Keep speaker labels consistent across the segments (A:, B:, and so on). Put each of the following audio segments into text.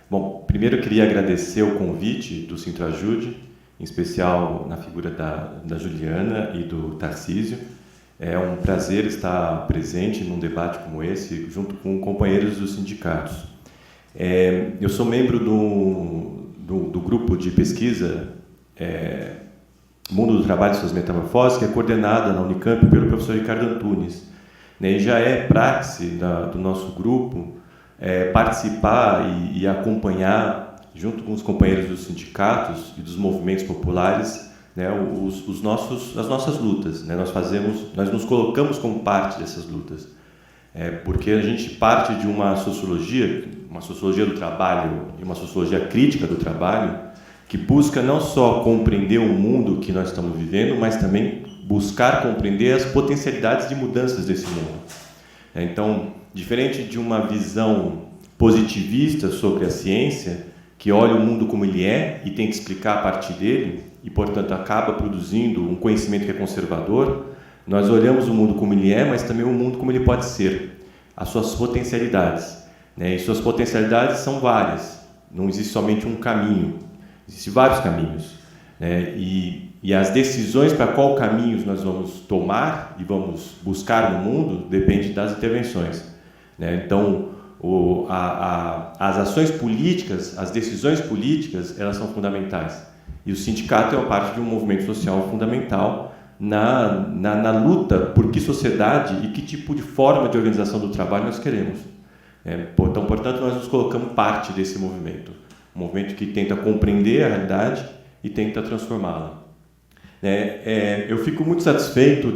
A: Bom, primeiro eu queria agradecer o convite do Sintrajude, em especial na figura da Juliana e do Tarcísio. É um prazer estar presente num debate como esse, junto com companheiros dos sindicatos. Eu sou membro do grupo de pesquisa Mundo do Trabalho e Suas Metamorfoses, que é coordenada na Unicamp pelo professor Ricardo Antunes. E já é praxe do nosso grupo participar e acompanhar, junto com os companheiros dos sindicatos e dos movimentos populares, né, as nossas lutas. Né? Nós nos colocamos como parte dessas lutas, porque a gente parte de uma sociologia do trabalho e uma sociologia crítica do trabalho, que busca não só compreender o mundo que nós estamos vivendo, mas também buscar compreender as potencialidades de mudanças desse mundo. Então, diferente de uma visão positivista sobre a ciência, que olha o mundo como ele é e tenta explicar a partir dele, e, portanto, acaba produzindo um conhecimento que é conservador, nós olhamos o mundo como ele é, mas também o mundo como ele pode ser, as suas potencialidades. E suas potencialidades são várias, não existe somente um caminho, existem vários caminhos. E as decisões para qual caminhos nós vamos tomar e vamos buscar no mundo depende das intervenções. Então, as ações políticas, as decisões políticas, elas são fundamentais. E o sindicato é uma parte de um movimento social fundamental na luta por que sociedade e que tipo de forma de organização do trabalho nós queremos. Então, portanto, nós nos colocamos parte desse movimento. Um movimento que tenta compreender a realidade e tenta transformá-la. Eu fico muito satisfeito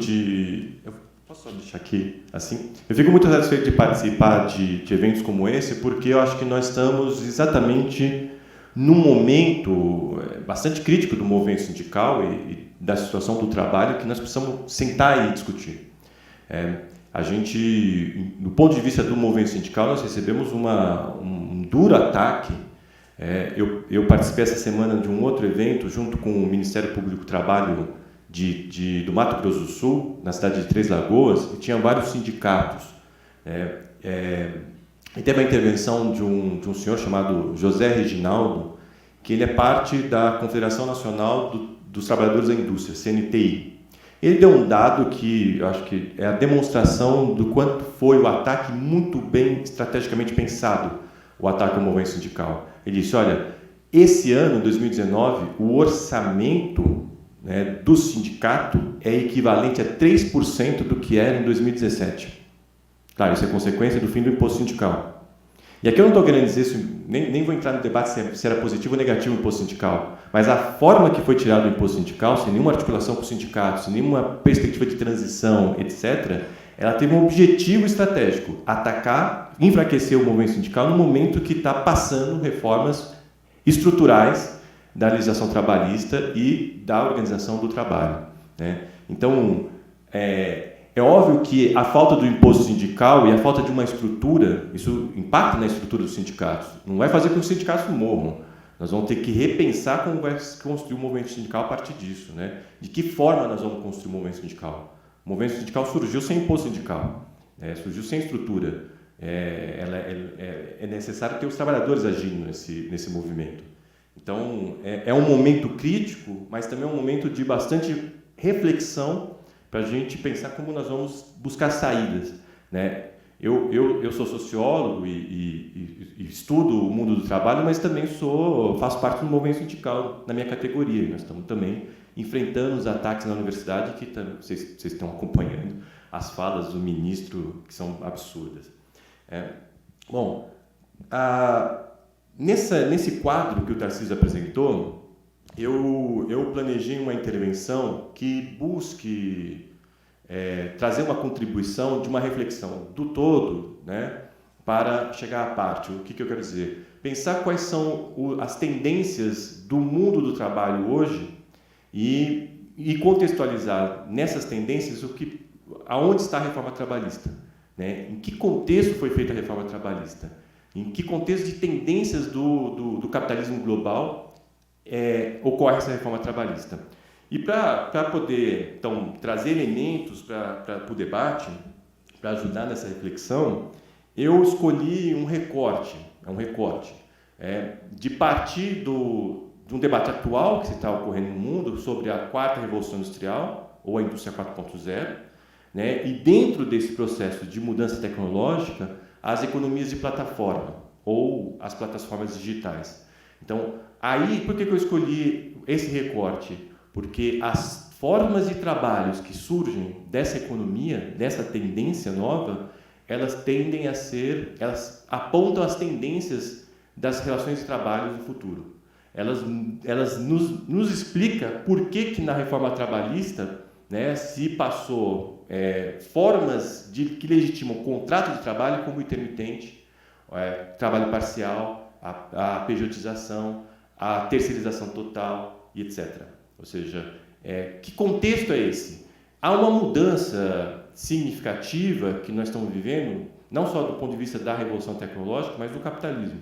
A: posso só deixar aqui assim? Eu fico muito satisfeito de participar de eventos como esse, porque eu acho que nós estamos exatamente num momento bastante crítico do movimento sindical e da situação do trabalho, que nós precisamos sentar e discutir. A gente, do ponto de vista do movimento sindical, nós recebemos um duro ataque. Eu participei essa semana de um outro evento junto com o Ministério Público do Trabalho do Mato Grosso do Sul, na cidade de Três Lagoas, e tinha vários sindicatos. E teve a intervenção de um senhor chamado José Reginaldo, que ele é parte da Confederação Nacional dos Trabalhadores da Indústria, CNTI. Ele deu um dado que eu acho que é a demonstração do quanto foi o ataque muito bem estrategicamente pensado, o ataque ao movimento sindical. Ele disse, olha, esse ano, 2019, o orçamento do sindicato é equivalente a 3% do que era em 2017. Claro, isso é consequência do fim do imposto sindical. E aqui eu não estou querendo dizer isso, nem vou entrar no debate se era positivo ou negativo o imposto sindical, mas a forma que foi tirado o imposto sindical, sem nenhuma articulação com o sindicato, sem nenhuma perspectiva de transição, etc., ela teve um objetivo estratégico, atacar, enfraquecer o movimento sindical no momento que está passando reformas estruturais da legislação trabalhista e da organização do trabalho. Então, é óbvio que a falta do imposto sindical e a falta de uma estrutura, isso impacta na estrutura dos sindicatos. Não vai fazer com que os sindicatos morram. Nós vamos ter que repensar como vai se construir o movimento sindical a partir disso. De que forma nós vamos construir o movimento sindical? O movimento sindical surgiu sem imposto sindical, surgiu sem estrutura. É necessário ter os trabalhadores agindo nesse movimento. Então, é um momento crítico, mas também é um momento de bastante reflexão para a gente pensar como nós vamos buscar saídas. Eu sou sociólogo e estudo o mundo do trabalho, mas também faço parte do movimento sindical na minha categoria. Nós estamos também enfrentando os ataques na universidade, que vocês estão acompanhando as falas do ministro, que são absurdas. Nesse quadro que o Tarcísio apresentou, eu planejei uma intervenção que busque trazer uma contribuição de uma reflexão do todo, para chegar à parte. O que eu quero dizer? Pensar quais são as tendências do mundo do trabalho hoje e contextualizar nessas tendências aonde está a reforma trabalhista. Em que contexto foi feita a reforma trabalhista? Em que contexto de tendências do capitalismo global ocorre essa reforma trabalhista? E para poder, então, trazer elementos para o debate, para ajudar nessa reflexão, eu escolhi um recorte. de partir de um debate atual que está ocorrendo no mundo sobre a quarta revolução industrial, ou a indústria 4.0, né, e dentro desse processo de mudança tecnológica, as economias de plataforma, ou as plataformas digitais. Então, aí, por que eu escolhi esse recorte? Porque as formas de trabalhos que surgem dessa economia, dessa tendência nova, elas apontam as tendências das relações de trabalho do futuro. Elas nos explicam por que na reforma trabalhista, né, se passou formas que legitimam o contrato de trabalho como intermitente, trabalho parcial, a pejotização, a terceirização total e etc. Ou seja, que contexto é esse? Há uma mudança significativa que nós estamos vivendo, não só do ponto de vista da revolução tecnológica, mas do capitalismo.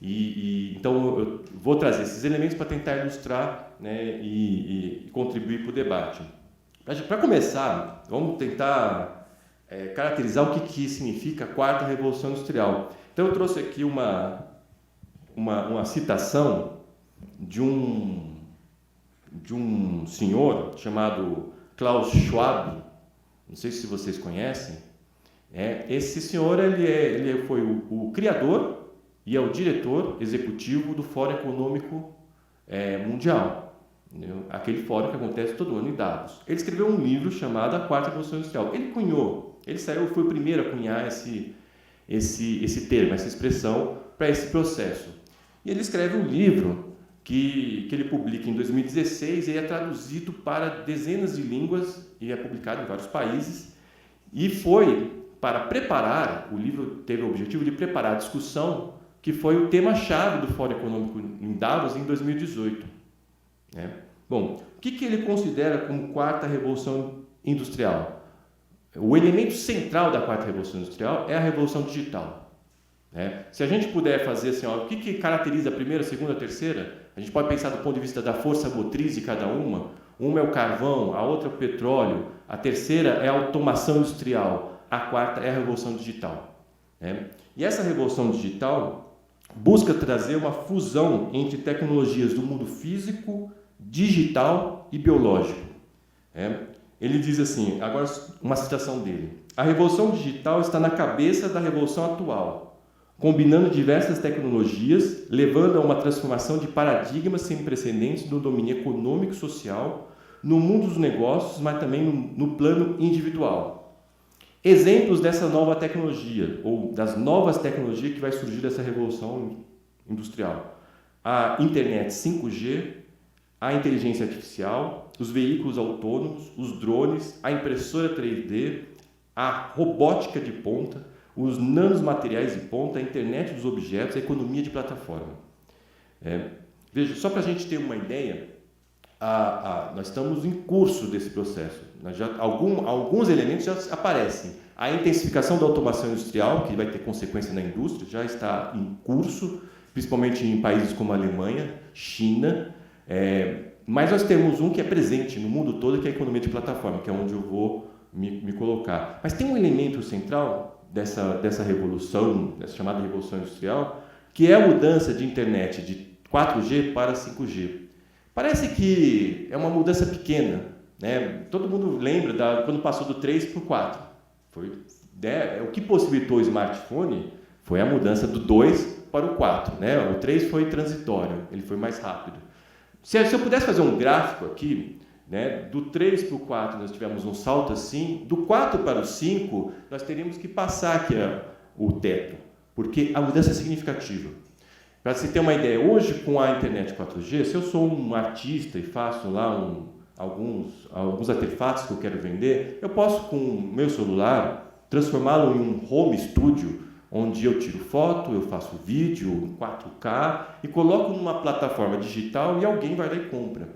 A: Então, eu vou trazer esses elementos para tentar ilustrar, né, e contribuir para o debate. Para começar, vamos tentar caracterizar o que significa a quarta revolução industrial. Então, eu trouxe aqui uma citação de um senhor chamado Klaus Schwab. Não sei se vocês conhecem. Esse senhor ele foi o criador e é o diretor executivo do Fórum Econômico Mundial, entendeu? Aquele fórum que acontece todo ano em Davos. Ele escreveu um livro chamado A Quarta Revolução Industrial. Foi o primeiro a cunhar esse termo, essa expressão para esse processo. E ele escreve um livro que ele publica em 2016 e é traduzido para dezenas de línguas e é publicado em vários países. E foi para preparar, o livro teve o objetivo de preparar a discussão que foi o tema-chave do Fórum Econômico em Davos em 2018. Bom, o que ele considera como quarta revolução industrial? O elemento central da quarta revolução industrial é a revolução digital. Se a gente puder fazer assim, o que caracteriza a primeira, a segunda, a terceira, a gente pode pensar do ponto de vista da força motriz de cada uma. Uma é o carvão, a outra é o petróleo, a terceira é a automação industrial, a quarta é a revolução digital. E essa revolução digital busca trazer uma fusão entre tecnologias do mundo físico, digital e biológico. Ele diz assim, agora uma citação dele: a revolução digital está na cabeça da revolução atual, combinando diversas tecnologias, levando a uma transformação de paradigmas sem precedentes no domínio econômico e social, no mundo dos negócios, mas também no plano individual. Exemplos dessa nova tecnologia, ou das novas tecnologias que vai surgir dessa revolução industrial: a internet 5G, a inteligência artificial, os veículos autônomos, os drones, a impressora 3D, a robótica de ponta, os nanomateriais de ponta, a internet dos objetos, a economia de plataforma. Veja, só para a gente ter uma ideia, nós estamos em curso desse processo. Alguns elementos já aparecem. A intensificação da automação industrial, que vai ter consequência na indústria, já está em curso, principalmente em países como a Alemanha, China. Mas nós temos um que é presente no mundo todo, que é a economia de plataforma, que é onde eu vou me colocar. Mas tem um elemento central dessa revolução, dessa chamada revolução industrial, que é a mudança de internet de 4G para 5G. Parece que é uma mudança pequena, Todo mundo lembra quando passou do 3 para o 4. O que possibilitou o smartphone foi a mudança do 2 para o 4. O 3 foi transitório, ele foi mais rápido. Se eu pudesse fazer um gráfico aqui, do 3 para o 4 nós tivemos um salto assim, do 4 para o 5 nós teríamos que passar aqui o teto, porque a mudança é significativa. Para você ter uma ideia, hoje com a internet 4G, se eu sou um artista e faço lá alguns artefatos que eu quero vender, eu posso com o meu celular transformá-lo em um home studio, onde eu tiro foto, eu faço vídeo em 4K e coloco numa plataforma digital e alguém vai lá e compra.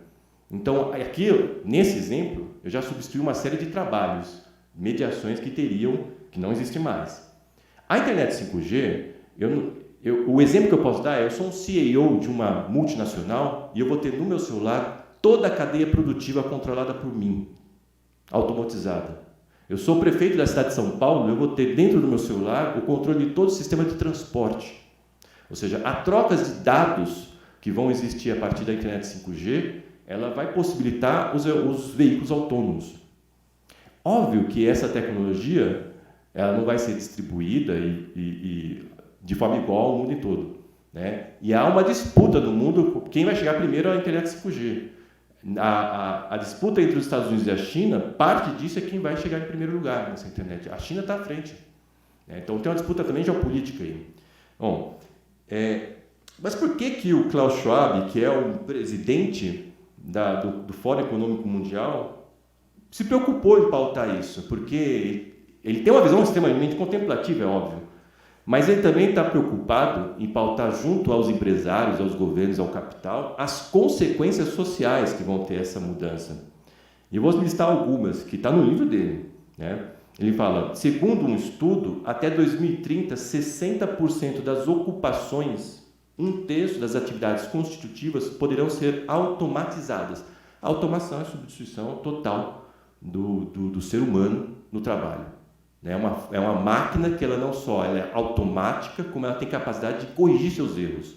A: Então, aqui, nesse exemplo, eu já substituí uma série de trabalhos, mediações que não existem mais. A internet 5G, o exemplo que eu posso dar é: eu sou um CEO de uma multinacional e eu vou ter no meu celular toda a cadeia produtiva controlada por mim, automatizada. Eu sou o prefeito da cidade de São Paulo, eu vou ter dentro do meu celular o controle de todo o sistema de transporte. Ou seja, a troca de dados que vão existir a partir da internet 5G, ela vai possibilitar os veículos autônomos. Óbvio que essa tecnologia ela não vai ser distribuída e de forma igual ao mundo todo, né? E há uma disputa no mundo, quem vai chegar primeiro à internet 5G. A disputa entre os Estados Unidos e a China, parte disso é quem vai chegar em primeiro lugar nessa internet. A China está à frente, né? Então tem uma disputa também geopolítica aí. Bom, mas por que o Klaus Schwab, que é o presidente do Fórum Econômico Mundial, se preocupou em pautar isso? Porque ele tem uma visão extremamente contemplativa, é óbvio, mas ele também está preocupado em pautar junto aos empresários, aos governos, ao capital, as consequências sociais que vão ter essa mudança. E eu vou listar algumas, que está no livro dele, né? Ele fala, segundo um estudo, até 2030, 60% das ocupações, 1/3 das atividades constitutivas poderão ser automatizadas. A automação é a substituição total do ser humano no trabalho. É uma máquina que ela não só ela é automática, como ela tem capacidade de corrigir seus erros.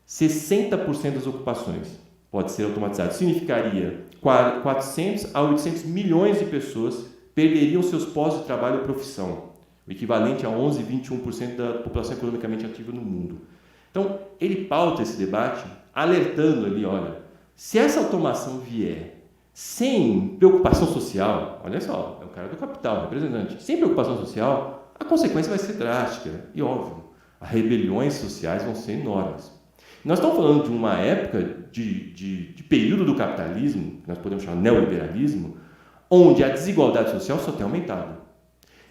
A: 60% das ocupações pode ser automatizado. Significaria 400 a 800 milhões de pessoas perderiam seus postos de trabalho e profissão, o equivalente a 11, 21% da população economicamente ativa no mundo. Então, ele pauta esse debate alertando ali, olha, se essa automação vier sem preocupação social, olha só, é o cara do capital, representante, sem preocupação social, a consequência vai ser drástica e óbvio, as rebeliões sociais vão ser enormes. Nós estamos falando de uma época de período do capitalismo, que nós podemos chamar de neoliberalismo, onde a desigualdade social só tem aumentado.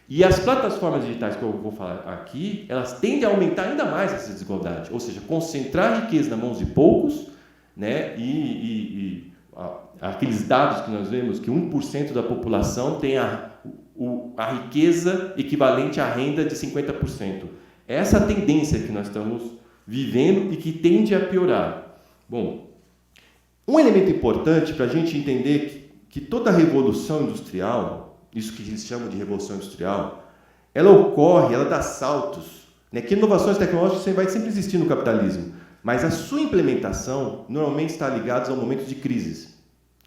A: E as plataformas digitais que eu vou falar aqui, elas tendem a aumentar ainda mais essa desigualdade, ou seja, concentrar a riqueza nas mãos de poucos, né, aqueles dados que nós vemos que 1% da população tem a riqueza equivalente à renda de 50%. É essa a tendência que nós estamos vivendo e que tende a piorar. Bom, um elemento importante para a gente entender que toda a revolução industrial, isso que eles chamam de revolução industrial, ela ocorre, ela dá saltos, né? Que inovações tecnológicas vai sempre existir no capitalismo, mas a sua implementação normalmente está ligada a momentos de crises.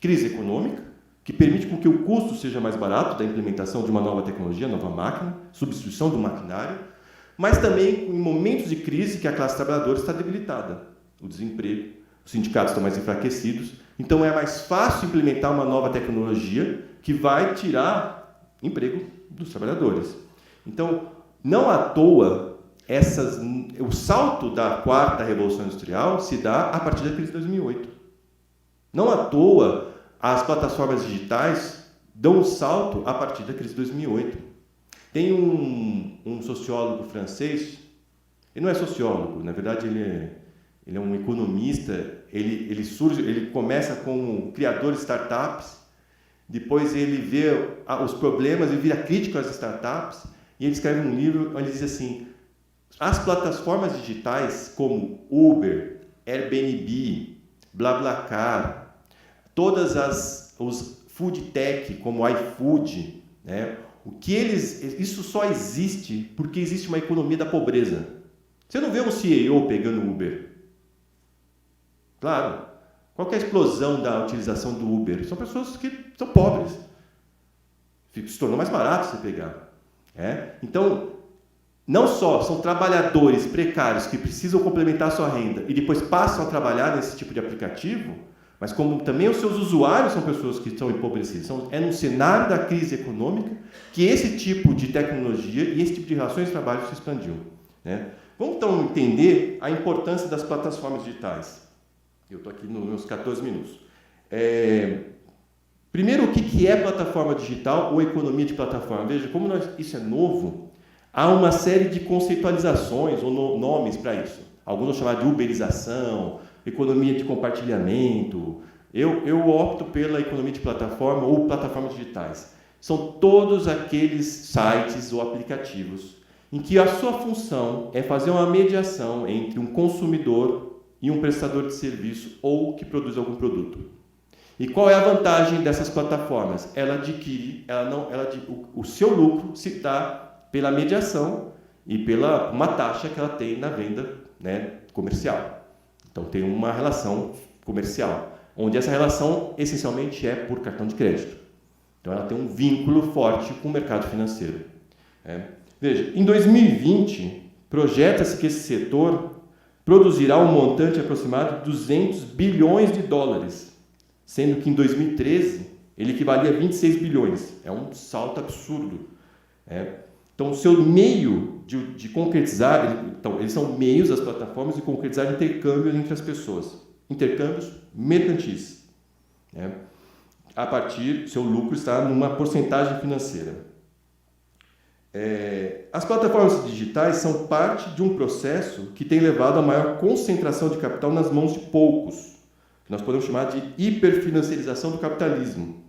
A: Crise econômica, que permite com que o custo seja mais barato da implementação de uma nova tecnologia, nova máquina, substituição do maquinário, mas também em momentos de crise que a classe trabalhadora está debilitada, o desemprego, os sindicatos estão mais enfraquecidos, então é mais fácil implementar uma nova tecnologia que vai tirar emprego dos trabalhadores. Então, não à toa, o salto da quarta revolução industrial se dá a partir da crise de 2008. Não à toa, as plataformas digitais dão um salto a partir da crise de 2008. Tem um sociólogo francês, ele não é sociólogo, na verdade ele é um economista, ele começa como criador de startups, depois ele vê os problemas e vira crítico às startups, e ele escreve um livro onde ele diz assim, as plataformas digitais como Uber, Airbnb, BlaBlaCar, todas os food tech como iFood, né? Isso só existe porque existe uma economia da pobreza. Você não vê um CEO pegando Uber. Claro. Qual que é a explosão da utilização do Uber? São pessoas que são pobres. Se tornou mais barato você pegar. Então, não só são trabalhadores precários que precisam complementar a sua renda e depois passam a trabalhar nesse tipo de aplicativo, mas como também os seus usuários são pessoas que estão empobrecidas. É num cenário da crise econômica que esse tipo de tecnologia e esse tipo de relações de trabalho se expandiu, né? Vamos então entender a importância das plataformas digitais. Eu estou aqui nos meus 14 minutos. Primeiro, o que é plataforma digital ou economia de plataforma? Veja, como isso é novo, há uma série de conceitualizações ou nomes para isso. Alguns vão chamar de uberização, economia de compartilhamento. Eu opto pela economia de plataforma ou plataformas digitais. São todos aqueles sites ou aplicativos em que a sua função é fazer uma mediação entre um consumidor e um prestador de serviço ou que produz algum produto. E qual é a vantagem dessas plataformas? O seu lucro se dá pela mediação e pela uma taxa que ela tem na venda, né, comercial. Então, tem uma relação comercial, onde essa relação, essencialmente, é por cartão de crédito. Então, ela tem um vínculo forte com o mercado financeiro. Veja, em 2020, projeta-se que esse setor produzirá um montante aproximado de 200 bilhões de dólares, sendo que em 2013 ele equivalia a 26 bilhões. É um salto absurdo. Então, o seu meio de concretizar, então, eles são meios, as plataformas, de concretizar intercâmbios entre as pessoas. Intercâmbios mercantis. A partir, seu lucro está numa porcentagem financeira. As plataformas digitais são parte de um processo que tem levado a maior concentração de capital nas mãos de poucos, que nós podemos chamar de hiperfinanciarização do capitalismo.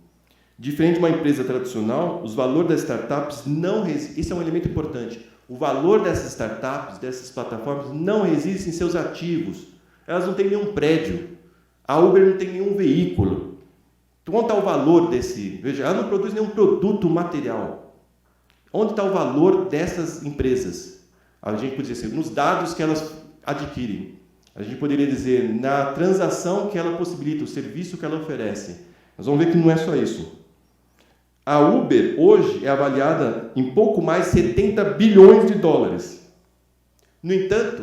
A: Diferente de uma empresa tradicional, os valores das startups não residem. Isso é um elemento importante. O valor dessas startups, dessas plataformas, não reside em seus ativos. Elas não têm nenhum prédio. A Uber não tem nenhum veículo. Então, onde está o valor desse? Veja, ela não produz nenhum produto material. Onde está o valor dessas empresas? A gente poderia dizer, nos dados que elas adquirem. A gente poderia dizer, na transação que ela possibilita, o serviço que ela oferece. Nós vamos ver que não é só isso. A Uber, hoje, é avaliada em pouco mais de 70 bilhões de dólares. No entanto,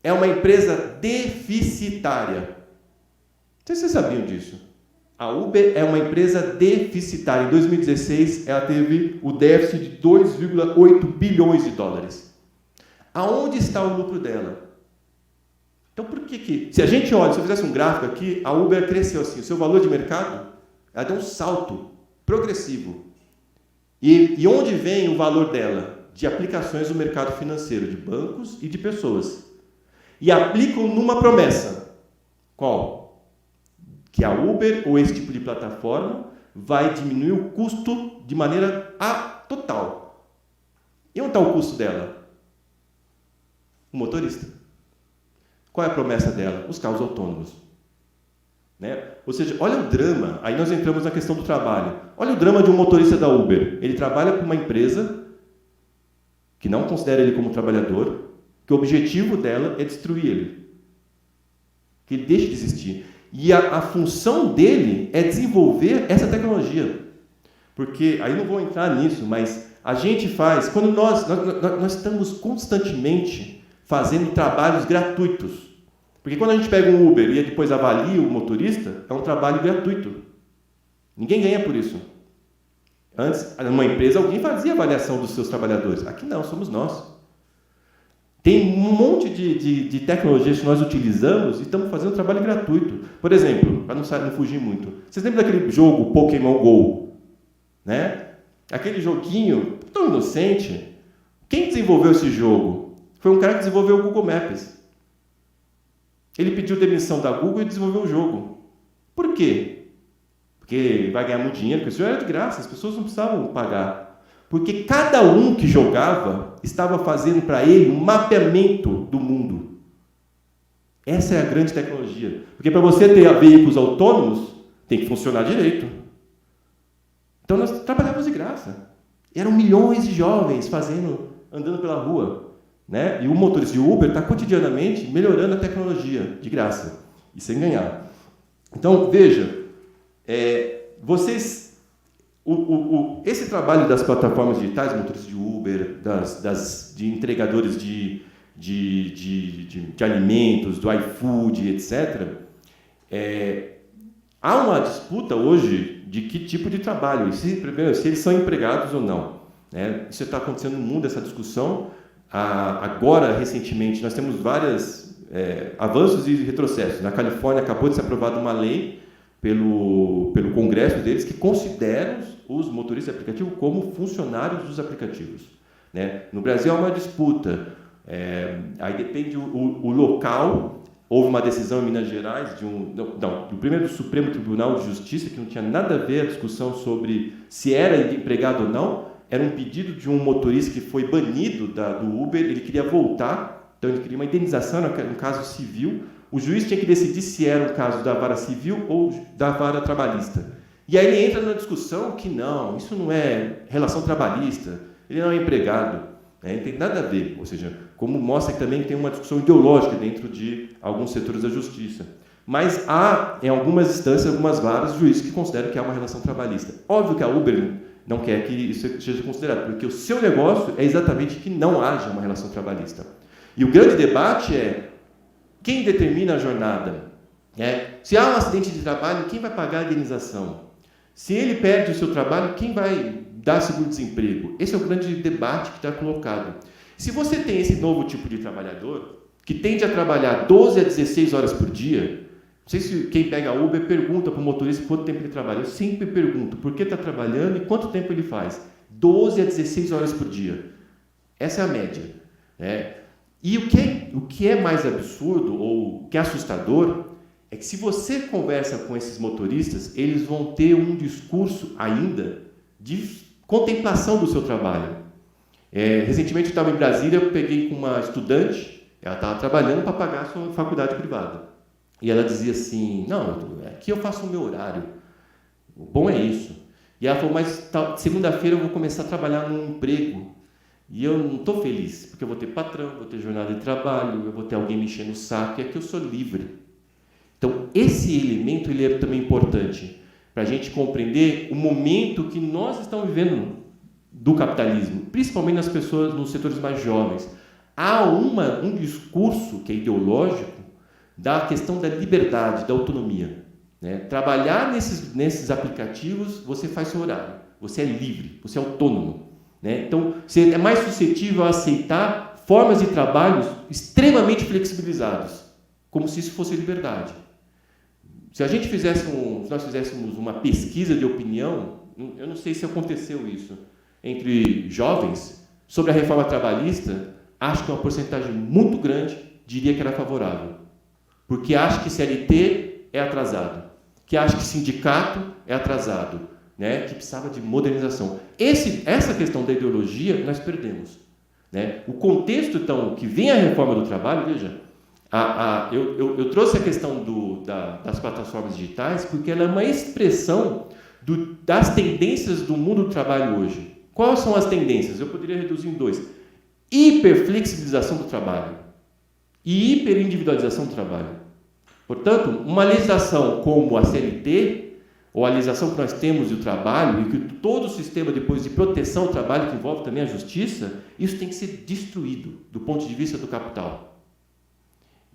A: é uma empresa deficitária. Não sei se vocês sabiam disso. A Uber é uma empresa deficitária. Em 2016, ela teve o déficit de 2,8 bilhões de dólares. Aonde está o lucro dela? Então, por que... Se a gente olha, se eu fizesse um gráfico aqui, a Uber cresceu assim. O seu valor de mercado, ela deu um salto progressivo. E onde vem o valor dela? De aplicações no mercado financeiro, de bancos e de pessoas. E aplicam numa promessa. Qual? Que a Uber, ou esse tipo de plataforma, vai diminuir o custo de maneira total. E onde está o custo dela? O motorista. Qual é a promessa dela? Os carros autônomos. Ou seja, olha o drama, aí nós entramos na questão do trabalho. Olha o drama de um motorista da Uber. Ele trabalha para uma empresa que não considera ele como trabalhador, que o objetivo dela é destruir ele. Que ele deixe de existir. E a função dele é desenvolver essa tecnologia. Porque, aí não vou entrar nisso, mas a gente faz, quando nós estamos constantemente fazendo trabalhos gratuitos. Porque quando a gente pega um Uber e depois avalia o motorista, é um trabalho gratuito. Ninguém ganha por isso. Antes, numa empresa, alguém fazia avaliação dos seus trabalhadores. Aqui não, somos nós. Tem um monte de tecnologias que nós utilizamos e estamos fazendo trabalho gratuito. Por exemplo, para não fugir muito, vocês lembram daquele jogo Pokémon GO? Aquele joguinho tão inocente. Quem desenvolveu esse jogo? Foi um cara que desenvolveu o Google Maps. Ele pediu demissão da Google e desenvolveu o jogo. Por quê? Porque vai ganhar muito dinheiro, porque isso era de graça, as pessoas não precisavam pagar. Porque cada um que jogava estava fazendo para ele um mapeamento do mundo. Essa é a grande tecnologia. Porque para você ter veículos autônomos, tem que funcionar direito. Então nós trabalhávamos de graça. E eram milhões de jovens andando pela rua. E o motorista de Uber está cotidianamente melhorando a tecnologia de graça e sem ganhar. Então, veja, esse trabalho das plataformas digitais, motoristas de Uber, de entregadores de alimentos, do iFood, etc., há uma disputa hoje de que tipo de trabalho, se eles são empregados ou não. Isso está acontecendo no mundo, essa discussão. Agora, recentemente, nós temos vários avanços e retrocessos. Na Califórnia acabou de ser aprovada uma lei pelo Congresso deles que consideram os motoristas de aplicativo como funcionários dos aplicativos. No Brasil há uma disputa. Aí depende o local. Houve uma decisão em Minas Gerais do Supremo Tribunal de Justiça, que não tinha nada a ver a discussão sobre se era empregado ou não. Era um pedido de um motorista que foi banido do Uber, ele queria voltar, então ele queria uma indenização, um caso civil. O juiz tinha que decidir se era um caso da vara civil ou da vara trabalhista. E aí ele entra na discussão que não, isso não é relação trabalhista, ele não é empregado, não tem nada a ver. Ou seja, como mostra que também tem uma discussão ideológica dentro de alguns setores da justiça. Mas há, em algumas instâncias, algumas varas, juízes que consideram que há uma relação trabalhista. Óbvio que a Uber não quer que isso seja considerado, porque o seu negócio é exatamente que não haja uma relação trabalhista. E o grande debate é quem determina a jornada. Se há um acidente de trabalho, quem vai pagar a indenização? Se ele perde o seu trabalho, quem vai dar seguro-desemprego? Esse é o grande debate que está colocado. Se você tem esse novo tipo de trabalhador, que tende a trabalhar 12 a 16 horas por dia, não sei se quem pega Uber pergunta para o motorista quanto tempo ele trabalha. Eu sempre pergunto por que está trabalhando e quanto tempo ele faz. 12 a 16 horas por dia. Essa é a média. E o que é mais absurdo, ou o que é assustador, é que se você conversa com esses motoristas, eles vão ter um discurso ainda de contemplação do seu trabalho. Recentemente eu estava em Brasília, eu peguei com uma estudante, ela estava trabalhando para pagar a sua faculdade privada. E ela dizia assim, não, aqui eu faço o meu horário, o bom é isso. E ela falou, mas segunda-feira eu vou começar a trabalhar num emprego, e eu não estou feliz, porque eu vou ter patrão, vou ter jornada de trabalho, eu vou ter alguém me enchendo o saco, e aqui eu sou livre. Então, esse elemento ele é também importante, para a gente compreender o momento que nós estamos vivendo do capitalismo, principalmente nas pessoas, nos setores mais jovens. Há um discurso que é ideológico, da questão da liberdade, da autonomia. Trabalhar nesses aplicativos, você faz seu horário, você é livre, você é autônomo. Então, você é mais suscetível a aceitar formas de trabalho extremamente flexibilizados, como se isso fosse liberdade. Se nós fizéssemos uma pesquisa de opinião, eu não sei se aconteceu isso, entre jovens, sobre a reforma trabalhista, acho que uma porcentagem muito grande diria que era favorável. Porque acha que CLT é atrasado, que acha que sindicato é atrasado, que precisava de modernização. Essa questão da ideologia nós perdemos. O contexto, então, que vem a reforma do trabalho, veja, eu trouxe a questão das plataformas digitais porque ela é uma expressão das tendências do mundo do trabalho hoje. Quais são as tendências? Eu poderia reduzir em 2. Hiperflexibilização do trabalho e hiperindividualização do trabalho. Portanto, uma legislação como a CLT, ou a legislação que nós temos do trabalho, e que todo o sistema depois de proteção ao trabalho, que envolve também a justiça, isso tem que ser destruído do ponto de vista do capital.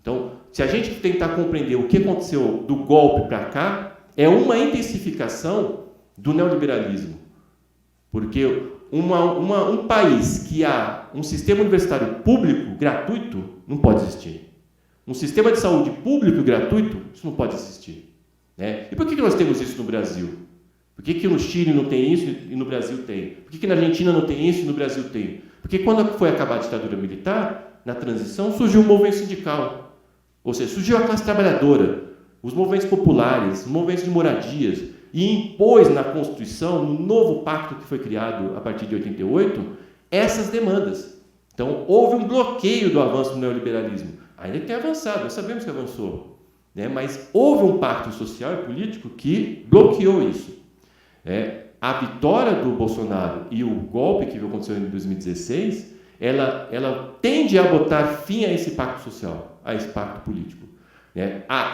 A: Então, se a gente tentar compreender o que aconteceu do golpe para cá, é uma intensificação do neoliberalismo. Porque um país que há um sistema universitário público, gratuito, não pode existir. Um sistema de saúde público e gratuito, isso não pode existir. E por que nós temos isso no Brasil? Por que no Chile não tem isso e no Brasil tem? Por que na Argentina não tem isso e no Brasil tem? Porque quando foi acabar a ditadura militar, na transição, surgiu um movimento sindical. Ou seja, surgiu a classe trabalhadora, os movimentos populares, os movimentos de moradias, e impôs na Constituição, no novo pacto que foi criado a partir de 88, essas demandas. Então, houve um bloqueio do avanço do neoliberalismo. Ainda que tenha avançado, nós sabemos que avançou. Mas houve um pacto social e político que bloqueou isso. A vitória do Bolsonaro e o golpe que aconteceu em 2016, ela tende a botar fim a esse pacto social, a esse pacto político.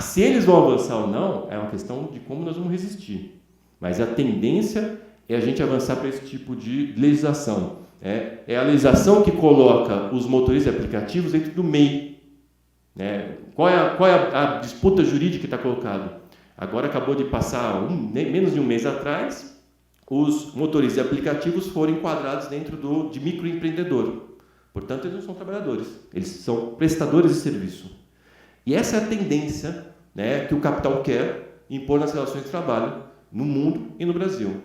A: Se eles vão avançar ou não, é uma questão de como nós vamos resistir. Mas a tendência é a gente avançar para esse tipo de legislação. É a legislação que coloca os motoristas aplicativos dentro do MEI. Qual é a disputa jurídica que está colocada? Agora acabou de passar, menos de um mês atrás, os motoristas aplicativos foram enquadrados dentro de microempreendedor. Portanto, eles não são trabalhadores, eles são prestadores de serviço. E essa é a tendência que o capital quer impor nas relações de trabalho no mundo e no Brasil.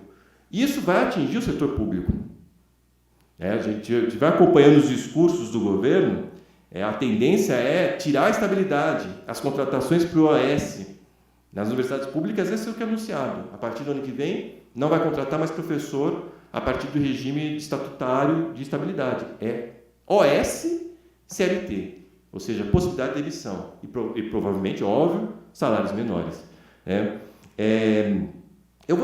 A: E isso vai atingir o setor público. A gente vai acompanhando os discursos do governo, a tendência é tirar a estabilidade, as contratações para o OAS. Nas universidades públicas, esse é o que é anunciado. A partir do ano que vem, não vai contratar mais professor a partir do regime estatutário de estabilidade. É OS CLT, ou seja, possibilidade de demissão. E provavelmente, óbvio, salários menores. Eu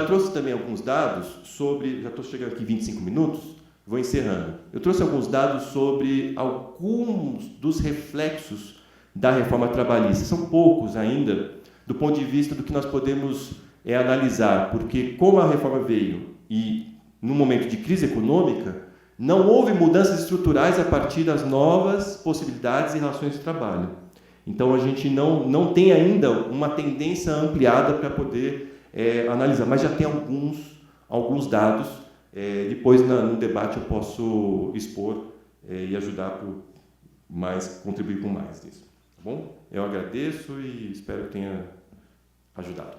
A: trouxe também alguns dados sobre, já estou chegando aqui 25 minutos, Vou encerrando. Eu trouxe alguns dados sobre alguns dos reflexos da reforma trabalhista. São poucos ainda, do ponto de vista do que nós podemos analisar, porque como a reforma veio e, no momento de crise econômica, não houve mudanças estruturais a partir das novas possibilidades e relações de trabalho. Então, a gente não tem ainda uma tendência ampliada para poder analisar, mas já tem alguns dados. Depois, no debate, eu posso expor e ajudar contribuir com mais disso. Tá bom? Eu agradeço e espero que tenha ajudado.